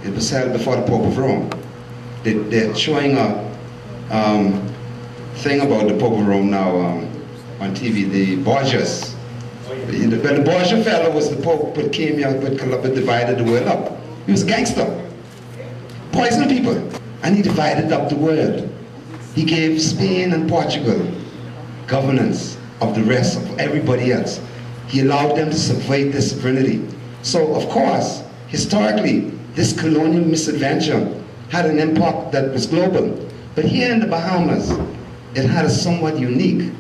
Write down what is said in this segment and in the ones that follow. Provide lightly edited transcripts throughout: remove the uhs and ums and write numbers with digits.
It was held before the Pope of Rome. They're showing a thing about the Pope of Rome now on TV, the Borgias. The Borgia fellow was the Pope, but came here, but divided the world up. He was a gangster, poisoned people, and he divided up the world. He gave Spain and Portugal governance of the rest of everybody else. He allowed them to subvert their sovereignty. So, of course, historically, this colonial misadventure had an impact that was global. But here in the Bahamas, it had a somewhat unique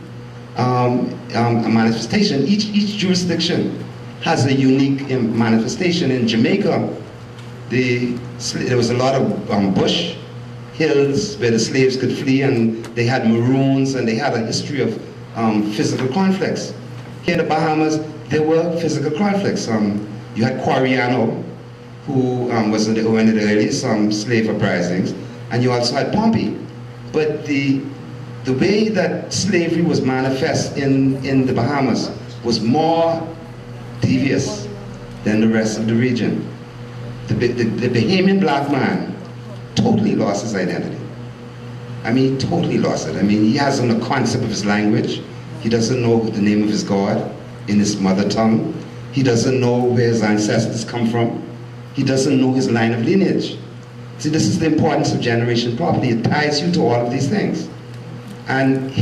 a manifestation. Each jurisdiction has a unique manifestation. In Jamaica, there was a lot of bush hills where the slaves could flee, and they had maroons, and they had a history of physical conflicts. Here in the Bahamas, there were physical conflicts. You had Quariano, who was one of the earliest slave uprisings, and you also had Pompey. But the way that slavery was manifest in the Bahamas was more devious than the rest of the region. The Bahamian black man totally lost his identity. I mean, totally lost it. I mean, he hasn't a concept of his language. He doesn't know the name of his God in his mother tongue. He doesn't know where his ancestors come from. He doesn't know his line of lineage. See, this is the importance of generation property. It ties you to all of these things. And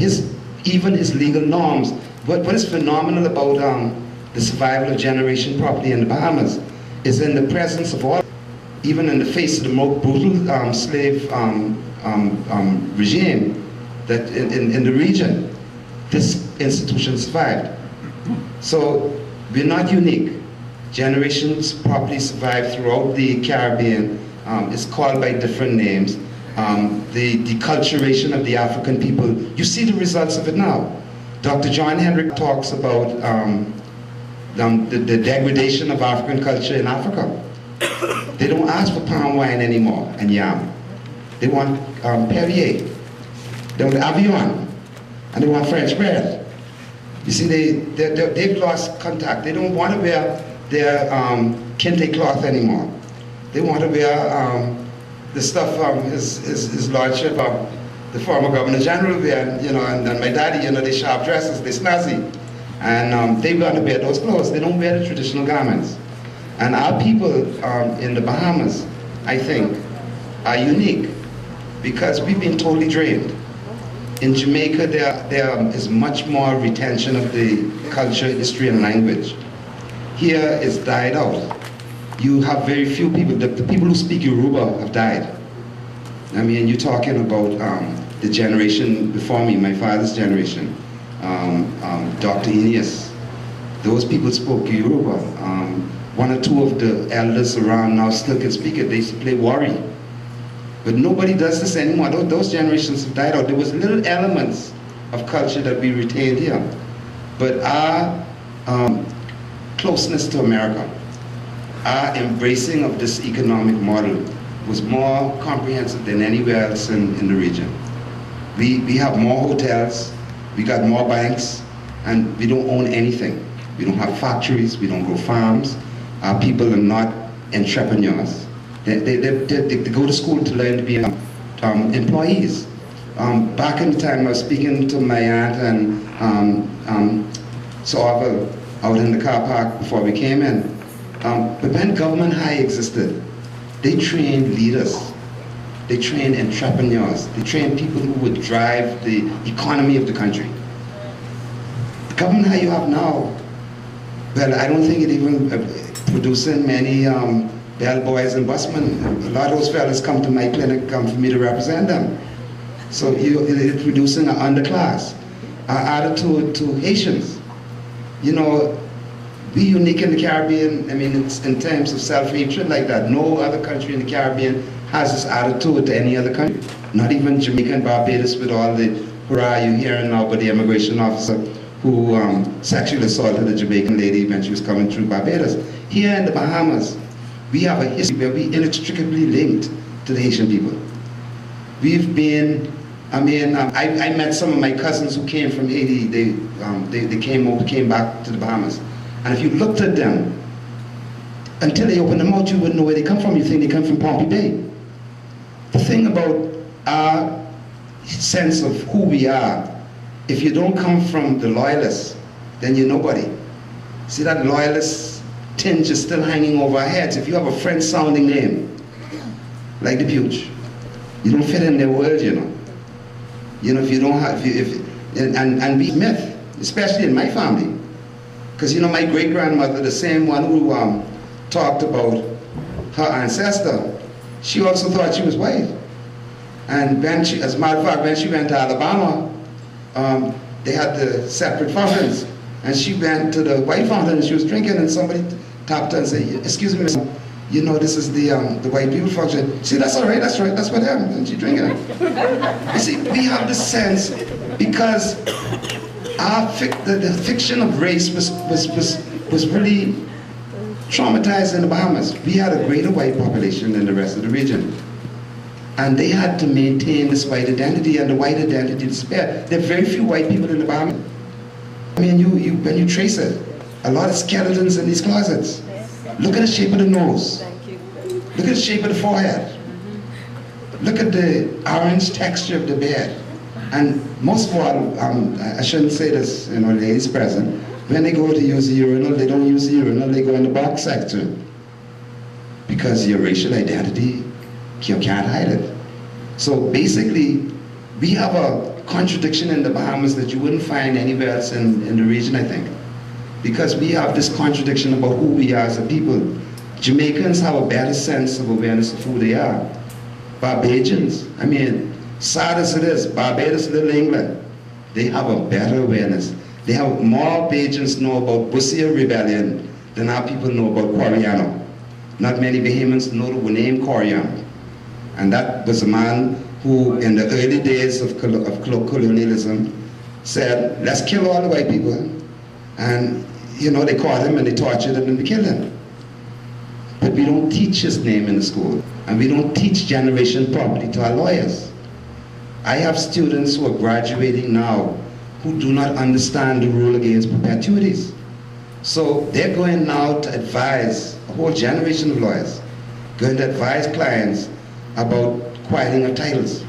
even his legal norms. What is phenomenal about the survival of generation property in the Bahamas is in the presence of all, even in the face of the more brutal slave regime that in the region, this institution survived. So we're not unique. Generations property survived throughout the Caribbean. It's called by different names. The deculturation of the African people, you see the results of it now. Dr. John Hendrick talks about the degradation of African culture in Africa. They don't ask for palm wine anymore and yam. They want Perrier, they want Avion, and they want French bread. You see, they've lost contact. They don't want to wear their kente cloth anymore. They want to wear the stuff his lordship, the former governor general wear, you know, and my daddy, you know, they sharp dresses, they snazzy. And they want to wear those clothes. They don't wear the traditional garments. And our people in the Bahamas, I think, are unique because we've been totally drained. In Jamaica, there is much more retention of the culture, history, and language. Here, it's died out. You have very few people. The people who speak Yoruba have died. I mean, you're talking about the generation before me, my father's generation, Dr. Ineas. Those people spoke Yoruba. One or two of the elders around now still can speak it. They used to play Wari. But nobody does this anymore. Those generations have died out. There was little elements of culture that we retained here. But our closeness to America, our embracing of this economic model was more comprehensive than anywhere else in the region. We have more hotels, we got more banks, and we don't own anything. We don't have factories, we don't grow farms. Our people are not entrepreneurs. They go to school to learn to be employees. Back in the time, I was speaking to my aunt and Sorval out in the car park before we came in. But when government high existed, they trained leaders, they trained entrepreneurs, they trained people who would drive the economy of the country. The government high you have now, well, I don't think it even producing many bellboys and busmen. A lot of those fellas come to my clinic for me to represent them. So it's producing an underclass. Our attitude to Haitians, you know, we unique in the Caribbean. I mean, it's in terms of self-hatred like that. No other country in the Caribbean has this attitude to any other country. Not even Jamaica and Barbados with all the hurrah you hearing now about the immigration officer who sexually assaulted a Jamaican lady when she was coming through Barbados. Here in the Bahamas, we have a history where we inextricably linked to the Haitian people. We've been, I met some of my cousins who came from Haiti. They came back to the Bahamas. And if you looked at them, until they open their mouth, you wouldn't know where they come from. You think they come from Pompey Bay. The thing about our sense of who we are, if you don't come from the loyalists, then you're nobody. See, that loyalist tinge is still hanging over our heads. If you have a French-sounding name, like the Puge, you don't fit in their world, you know. You know, if you don't have, and be myth, especially in my family. Because, you know, my great-grandmother, the same one who talked about her ancestor, she also thought she was white. And when she, as a matter of fact, when she went to Alabama, they had the separate fountains. And she went to the white fountain and she was drinking, and somebody tapped her and said, "Excuse me, miss, you know this is the white people function." See, that's all right, that's right, that's what happened, and she's drinking it. You see, we have the sense, because the fiction of race was really traumatized in the Bahamas. We had a greater white population than the rest of the region. And they had to maintain this white identity, and the white identity despair. There are very few white people in the Bahamas. I mean, when you trace it, a lot of skeletons in these closets. Look at the shape of the nose. Look at the shape of the forehead. Look at the orange texture of the beard. And most of all, I shouldn't say this, you know, ladies present, when they go to use the urinal, they don't use the urinal, they go in the box section. Because your racial identity, you can't hide it. So basically, we have a contradiction in the Bahamas that you wouldn't find anywhere else in the region, I think. Because we have this contradiction about who we are as a people. Jamaicans have a better sense of awareness of who they are. Barbadians, I mean, sad as it is, Barbados, Little England, they have a better awareness. They have more Bajans know about Busia Rebellion than our people know about Coriano. Not many Bahamians know the name Coriano. And that was a man who, in the early days of colonialism, said, "Let's kill all the white people." And, you know, they caught him and they tortured him and they killed him. But we don't teach his name in the school. And we don't teach generation property to our lawyers. I have students who are graduating now who do not understand the rule against perpetuities. So they're going now to advise a whole generation of lawyers, going to advise clients about quieting of titles.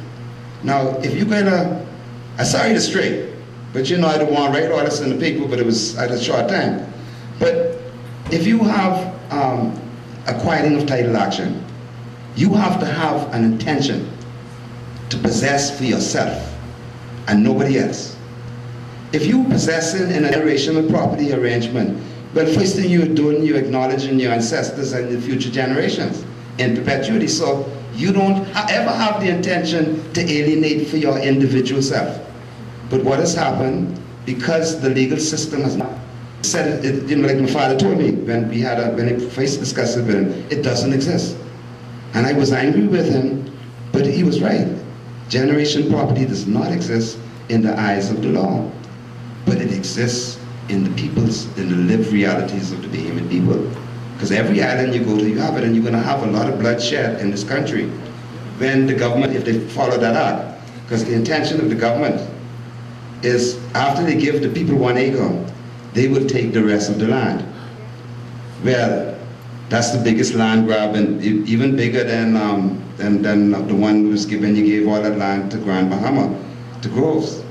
Now, if you're going to, I'm sorry to stray, but you know, I don't want to write all this in the paper, but it was at a short time. But if you have a quieting of title action, you have to have an intention to possess for yourself and nobody else. If you possessing in a generational property arrangement, well, first thing you're doing, you're acknowledging your ancestors and the future generations in perpetuity. So you don't ever have the intention to alienate for your individual self. But what has happened, because the legal system has not said it, you know, like my father told me when I first discussed it with him, it doesn't exist. And I was angry with him, but he was right. Generation property does not exist in the eyes of the law, but it exists in the people's, in the lived realities of the Bahamian people. Because every island you go to, you have it, and you're going to have a lot of bloodshed in this country when the government, if they follow that out. Because the intention of the government is, after they give the people 1 acre, they will take the rest of the land. Well, that's the biggest land grab, and even bigger than the one was given. You gave all that land to Grand Bahama, to Groves.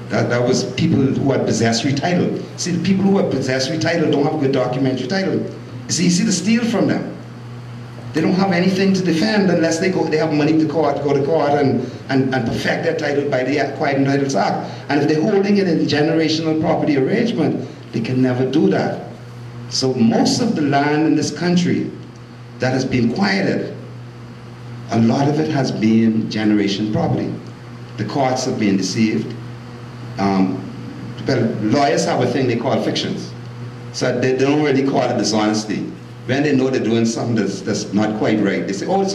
That was people who had possessory title. See, the people who have possessory title don't have good documentary title. It's easy to steal from them. They don't have anything to defend unless they have money to go to court and perfect their title by the Quiet Titles Act. And if they're holding it in generational property arrangement, they can never do that. So most of the land in this country that has been quieted, a lot of it has been generation property. The courts have been deceived. But lawyers have a thing they call fictions. So they don't really call it dishonesty. When they know they're doing something that's not quite right, they say, "Oh, it's